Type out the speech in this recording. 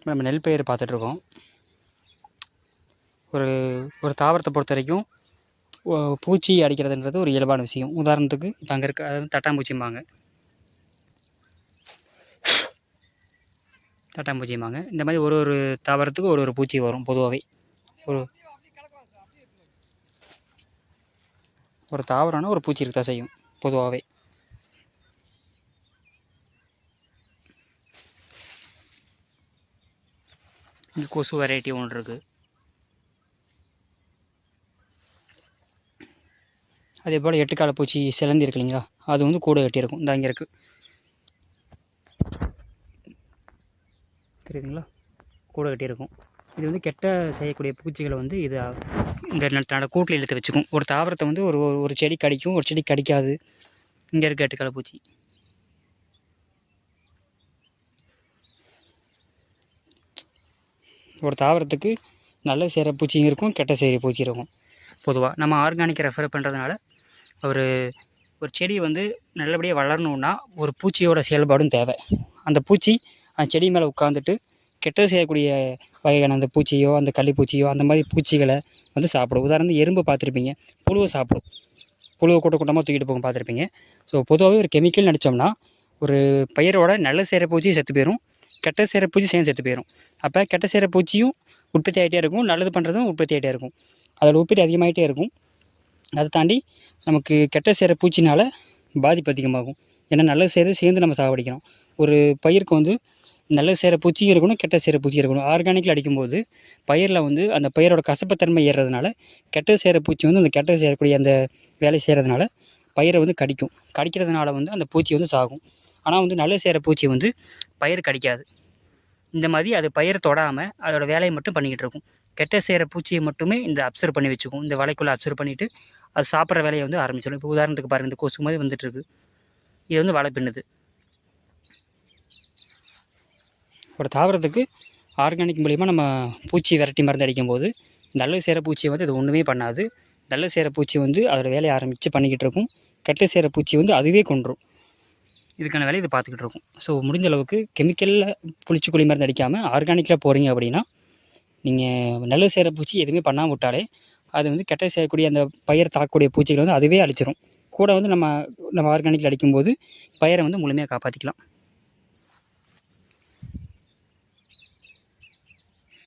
நம்ம நெல் பயிர் பார்த்துட்ருக்கோம். ஒரு ஒரு தாவரத்தை பொறுத்த வரைக்கும் பூச்சி அடிக்கிறதுன்றது ஒரு இயல்பான விஷயம். உதாரணத்துக்கு இப்போ அங்கே இருக்க அதாவது தட்டாம்பூச்சிம்பாங்க. இந்த மாதிரி ஒரு ஒரு தாவரத்துக்கு ஒரு ஒரு பூச்சி வரும். பொதுவாகவே ஒரு தாவரம்னா ஒரு பூச்சி இருக்க தான் செய்யும் பொதுவாகவே. இங்கே கொசு வெரைட்டி ஒன்று இருக்குது. அதே போல் எட்டுக்கால பூச்சி சிலந்தி இருக்கு இல்லைங்களா, அது வந்து கூட கட்டியிருக்கும். இந்த அங்கே இருக்குது, தெரியுதுங்களா, கூட கட்டியிருக்கும். இது வந்து கெட்ட செய்யக்கூடிய பூச்சிகளை வந்து இது இந்த கூட்டில் இழுத்து வச்சுக்கும். ஒரு தாவரத்தை வந்து ஒரு ஒரு செடி கடிக்கும், ஒரு செடி கடிக்காது. இங்கே இருக்க எட்டுக்கால பூச்சி. ஒரு தாவரத்துக்கு நல்ல செய்கிற பூச்சியும் இருக்கும், கெட்ட செய்கிற பூச்சி இருக்கும். பொதுவாக நம்ம ஆர்கானிக் ரெஃபர் பண்ணுறதுனால ஒரு செடி வந்து நல்லபடியாக வளரணுன்னா ஒரு பூச்சியோட செயல்பாடும் தேவை. அந்த பூச்சி அந்த செடி மேலே உட்காந்துட்டு கெட்ட செய்யக்கூடிய வகையான அந்த பூச்சியோ அந்த கள்ளிப்பூச்சியோ அந்த மாதிரி பூச்சிகளை வந்து சாப்பிடும். உதாரணத்துக்கு எறும்பு பார்த்துருப்பீங்க, புழுவை சாப்பிடும். புழுவை கூட்டமாக தூக்கிட்டு போகும் பார்த்துருப்பீங்க. ஸோ பொதுவாகவே ஒரு கெமிக்கல் அடித்தோம்னா ஒரு பயிரோட நல்ல செய்கிற பூச்சி செத்து போயிடும், கெட்ட செய்கிற பூச்சி செத்து போயிடும். அப்போ கெட்ட செய்கிற பூச்சியும் உற்பத்தி ஆகிட்டே இருக்கும், நல்லது பண்ணுறதும் உற்பத்தி ஆகிட்டே இருக்கும். அதோட உற்பத்தி அதிகமாகிட்டே இருக்கும். அதை தாண்டி நமக்கு கெட்ட செய்கிற பூச்சினால் பாதிப்பு அதிகமாகும். ஏன்னா நல்லது செய்கிறது சேர்ந்து நம்ம சாவடிக்கிறோம். ஒரு பயிருக்கு வந்து நல்லது செய்கிற பூச்சியும் இருக்கணும், கெட்ட செய்கிற பூச்சியும் இருக்கணும். ஆர்கானிக்கில் அடிக்கும்போது பயிரில் வந்து அந்த பயிரோட கசப்புத்தன்மை ஏறுறதுனால கெட்ட செய்கிற பூச்சி வந்து அந்த கெட்ட செய்யக்கூடிய அந்த வேலை செய்கிறதுனால பயிரை வந்து கடிக்கிறதுனால வந்து அந்த பூச்சி வந்து சாகும். ஆனால் வந்து நல்லது செய்கிற பூச்சி வந்து பயிர் கடிக்காது. இந்த மாதிரி அது பயிரை தொடாமல் அதோடய வேலையை மட்டும் பண்ணிக்கிட்டு இருக்கும். கெட்ட செய்கிற பூச்சியை மட்டுமே இந்த அப்சர்வ் பண்ணி வச்சுக்கும். இந்த வலைக்குள்ளே அப்சர்வ் பண்ணிவிட்டு அது சாப்பிட்ற வேலையை வந்து ஆரம்பிச்சிடும். இப்போ உதாரணத்துக்கு பாருங்கள், இந்த கொசு மாதிரி வந்துட்டுருக்கு. இது வந்து வலை பின்னுது. ஒரு தாவரத்துக்கு ஆர்கானிக் மூலிமா நம்ம பூச்சி விரட்டி மருந்து அடிக்கும்போது நல்லது செய்கிற பூச்சியை வந்து அது ஒன்றுமே பண்ணாது. நல்லது செய்கிற பூச்சி வந்து அதோடய வேலையை ஆரம்பித்து பண்ணிக்கிட்டு இருக்கும். கெட்ட செய்கிற பூச்சி வந்து அதுவே கொன்றும். இதுக்கான வேலையை இது பார்த்துக்கிட்டு இருக்கும். ஸோ முடிஞ்ச அளவுக்கு கெமிக்கலில் பூச்சிக்கொல்லி மருந்து அடிக்காமல் ஆர்கானிக்கில் போகிறீங்க அப்படின்னா நீங்கள் நல்லது செய்கிற பூச்சி எதுவுமே பண்ணாமல் விட்டாலே அது வந்து கெட்ட செய்யக்கூடிய அந்த பயிர் தாக்கக்கூடிய பூச்சிகளை வந்து அதுவே அழிச்சிடும். கூட வந்து நம்ம ஆர்கானிக்கில் அடிக்கும்போது பயிரை வந்து முழுமையாக காப்பாற்றிக்கலாம்.